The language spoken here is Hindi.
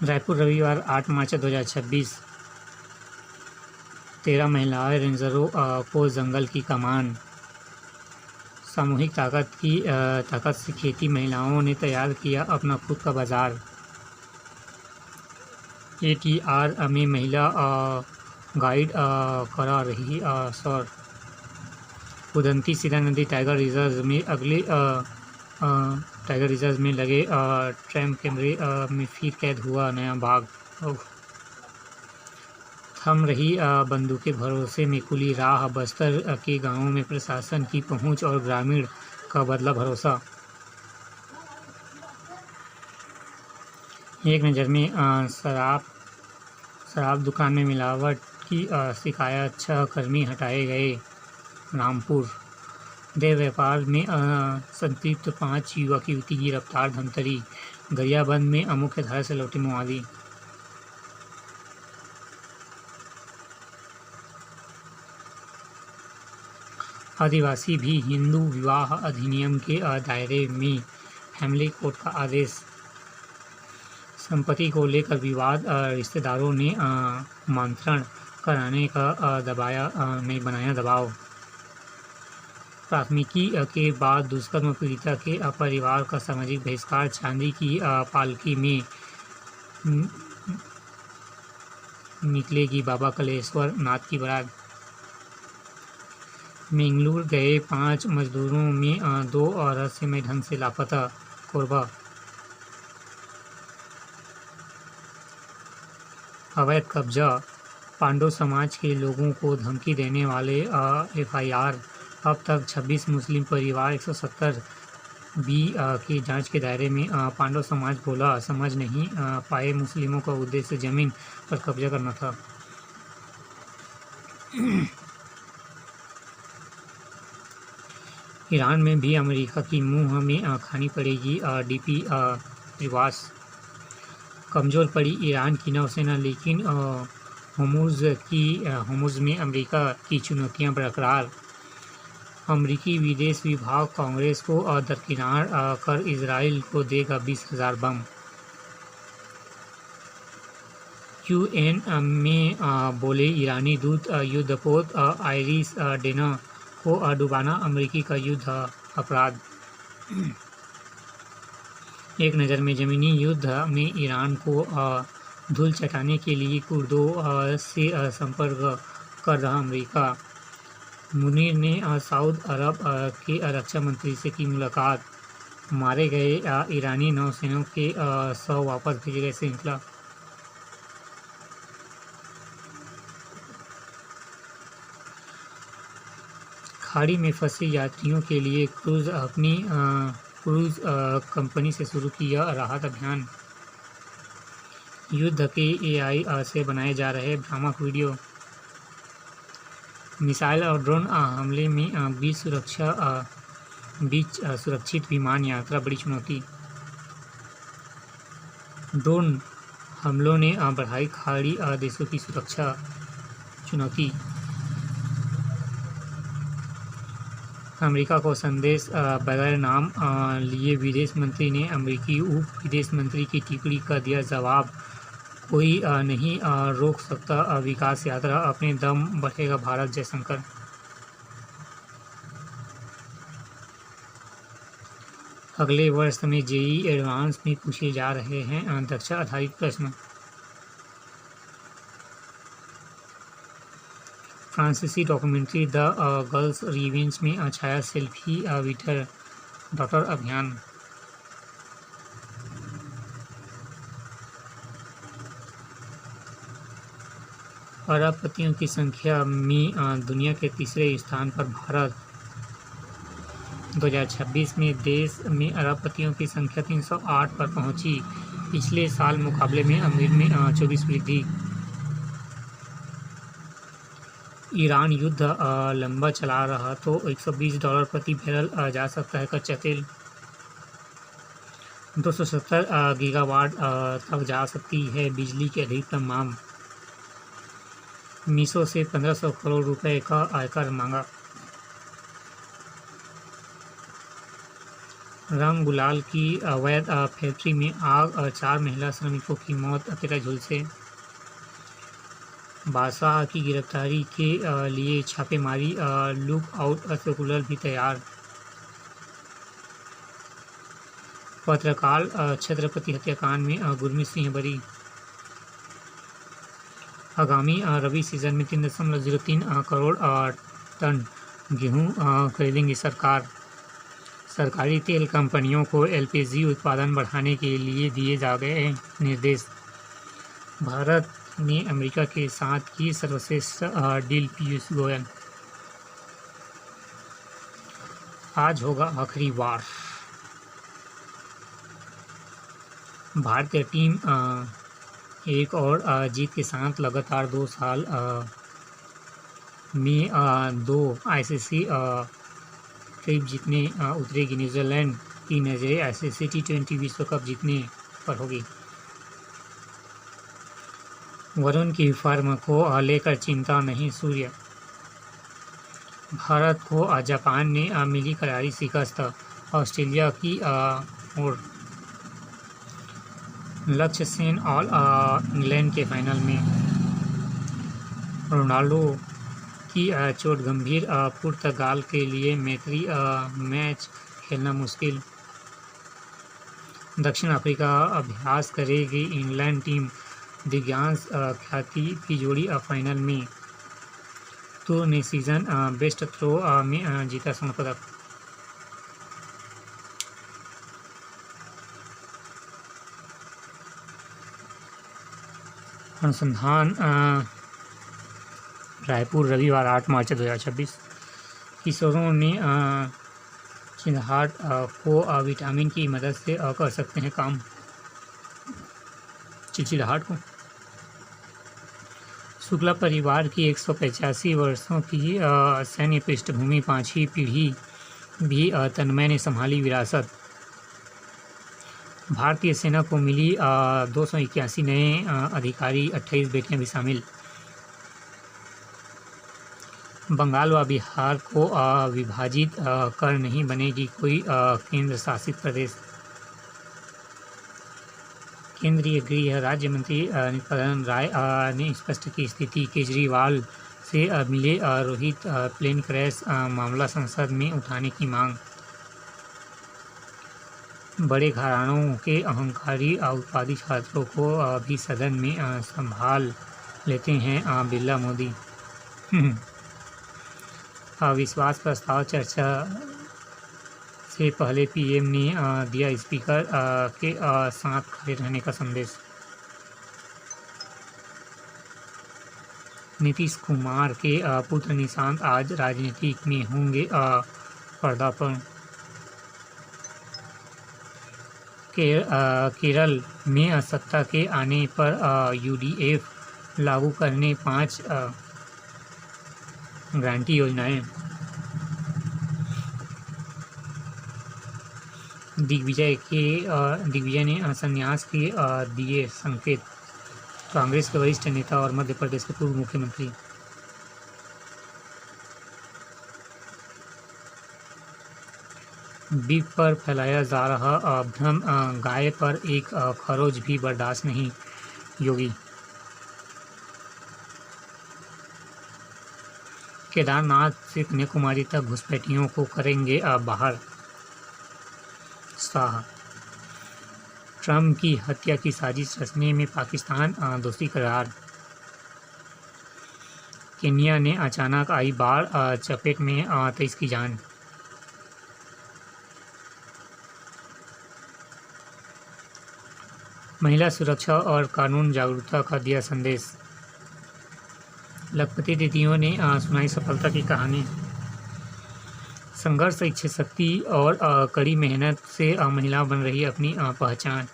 रायपुर रविवार 8 मार्च 2026। 13 महिलाएं रेंजरों को जंगल की कमान। सामूहिक ताकत से खेती महिलाओं ने तैयार किया अपना खुद का बाजार। ATR में महिला गाइड करा रही सर। उदंती सीता नदी टाइगर रिजर्व में लगे ट्रैम कैमरे में फिर कैद हुआ नया बाघ। थम रही बंदूकें भरोसे में खुली राह। बस्तर के गांवों में प्रशासन की पहुंच और ग्रामीण का बदला भरोसा। एक नज़र में शराब दुकान में मिलावट की शिकायत। 6 कर्मी हटाए गए। रामपुर देह व्यापार में संतृप्त 5 युवक युवती गिरफ्तार। धमतरी गरियाबंद में मुख्य धारा से लौटे माओवादी। आदिवासी भी हिंदू विवाह अधिनियम के दायरे में। फैमिली कोर्ट का आदेश। संपत्ति को लेकर विवाद। रिश्तेदारों ने आमंत्रण कराने का बनाया दबाव। प्राथमिकी के बाद दुष्कर्म पीड़िता के परिवार का सामाजिक बहिष्कार। चांदी की पालकी में निकलेगी बाबा कलेश्वर नाथ की बारात। मैंगलोर गए 5 मजदूरों में 2 रहस्यमय ढंग से लापता। कोरबा अवैध कब्जा। पांडव समाज के लोगों को धमकी देने वाले FIR। अब तक 26 मुस्लिम परिवार 170 बी की जांच के दायरे में। पांडव समाज बोला, समझ नहीं पाए मुस्लिमों का उद्देश्य जमीन पर कब्जा करना था। ईरान में भी अमेरिका की मुंह में खानी पड़ेगी DP प्रवास। कमज़ोर पड़ी ईरान की नौसेना, लेकिन होर्मुज़ में अमेरिका की चुनौतियां बरकरार। अमेरिकी विदेश विभाग कांग्रेस को दरकिनार कर इजराइल को देगा 20,000 बम। UN में बोले ईरानी दूत, युद्धपोत आइरिस डेना को डुबाना अमेरिकी का युद्ध अपराध। एक नज़र में ज़मीनी युद्ध में ईरान को धूल चटाने के लिए कुर्दों से संपर्क कर रहा अमेरिका। मुनीर ने सऊदी अरब के रक्षा मंत्री से की मुलाकात। मारे गए ईरानी नौसेना के 100 वापस भेजे गए। श्रृंखला खाड़ी में फंसे यात्रियों के लिए क्रूज कंपनी से शुरू किया राहत अभियान। युद्ध के AI से बनाए जा रहे भ्रामक वीडियो। मिसाइल और ड्रोन हमले में बीच सुरक्षित विमान यात्रा बड़ी चुनौती। ड्रोन हमलों ने बढ़ाई खाड़ी देशों की सुरक्षा चुनौती। अमेरिका को संदेश बगैर नाम लिए विदेश मंत्री ने अमेरिकी उप विदेश मंत्री की टिप्पणी का दिया जवाब। कोई नहीं रोक सकता विकास यात्रा, अपने दम बढ़ेगा भारत। जयशंकर अगले वर्ष में JEE एडवांस में पूछे जा रहे हैं दक्षता आधारित प्रश्न। फ्रांसीसी डॉक्यूमेंट्री द गर्ल्स रिवेंज में छाया सेल्फी विटर डॉटर अभियान। अरबपतियों की संख्या में दुनिया के तीसरे स्थान पर भारत। 2026 में देश में अरबपतियों की संख्या 308 पर पहुंची। पिछले साल मुकाबले में अमीर में 24 वृद्धि। ईरान युद्ध लंबा चला रहा तो $120 प्रति बैरल जा सकता है कच्चा तेल। 270 गीगावाट तक जा सकती है बिजली की अधिकतम मांग। मीसो से 1500 करोड़ रुपए का आयकर मांगा। रंग गुलाल की अवैध फैक्ट्री में आग और 4 महिला श्रमिकों की मौत, 13 झुलसे। बादशाह की गिरफ्तारी के लिए छापेमारी, लुक आउट सर्कुलर भी तैयार। पत्रकार छत्रपति हत्याकांड में गुरमीत सिंह बरी। आगामी रबी सीजन में 3.03 करोड़ टन गेहूं खरीदेंगी सरकार। सरकारी तेल कंपनियों को एलपीजी उत्पादन बढ़ाने के लिए दिए जा गए निर्देश। भारत ने अमेरिका के साथ की सर्वश्रेष्ठ डील, पीयूष गोयल। आज होगा आखिरी वार। भारतीय टीम एक और जीत के साथ लगातार 2 साल में 2 आईसीसी ट्रिप जीतने उतरेगी। न्यूजीलैंड की नज़रें आईसीसी T20 विश्व कप जीतने पर होगी। वरुण की फॉर्म को लेकर चिंता नहीं, सूर्य। भारत को जापान ने मिली करारी शिकस्त, ऑस्ट्रेलिया की ओर। लक्ष्य सेन ऑल इंग्लैंड के फाइनल में। रोनाल्डो की चोट गंभीर, पुर्तगाल के लिए मैत्री मैच खेलना मुश्किल। दक्षिण अफ्रीका अभ्यास करेगी इंग्लैंड टीम, दिव्यांश ख्याति की जोड़ी फाइनल में। तो ने सीजन बेस्ट थ्रो में जीता स्वर्ण पदक। अनुसंधान रायपुर, रविवार 8 मार्च 2026। किशोरों ने चिढ़ाहट को विटामिन की मदद से कर सकते हैं काम। चिड़चिड़ाहट को शुक्ला परिवार की 185 वर्षों की सैन्य पृष्ठभूमि, 5वीं पीढ़ी भी तन्मय ने संभाली विरासत। भारतीय सेना को मिली 281 नए अधिकारी, 28 बेटियां भी शामिल। बंगाल व बिहार को विभाजित कर नहीं बनेगी कोई केंद्र शासित प्रदेश। केंद्रीय गृह राज्य मंत्री नित्यानंद राय ने स्पष्ट की स्थिति। केजरीवाल से मिले रोहित, प्लेन क्रैश मामला संसद में उठाने की मांग। बड़े घरानों के अहंकारी उत्पादी छात्रों को भी सदन में संभाल लेते हैं बिरला मोदी। अविश्वास प्रस्ताव चर्चा से पहले पीएम ने दिया स्पीकर के साथ खड़े रहने का संदेश। नीतीश कुमार के पुत्र निशांत आज राजनीति में होंगे पर्दापण। केरल में सत्ता के आने पर यूडीएफ लागू करने 5 गारंटी योजनाएं। दिग्विजय ने संन्यास के दिए संकेत। कांग्रेस के वरिष्ठ नेता और मध्य प्रदेश के पूर्व मुख्यमंत्री। बीफ पर फैलाया जा रहा भ्रम, गाय पर 1 खरोच भी बर्दाश्त नहीं, योगी। केदारनाथ से कन्याकुमारी तक घुसपैठियों को करेंगे बाहर, शाह। ट्रंप की हत्या की साजिश रचने में पाकिस्तान दोषी करार। केन्या ने अचानक आई बाढ़ चपेट में 23 की जान। महिला सुरक्षा और कानून जागरूकता का दिया संदेश। लखपति दीदियों ने सुनाई सफलता की कहानी। संघर्ष, इच्छा शक्ति और कड़ी मेहनत से महिला बन रही अपनी पहचान।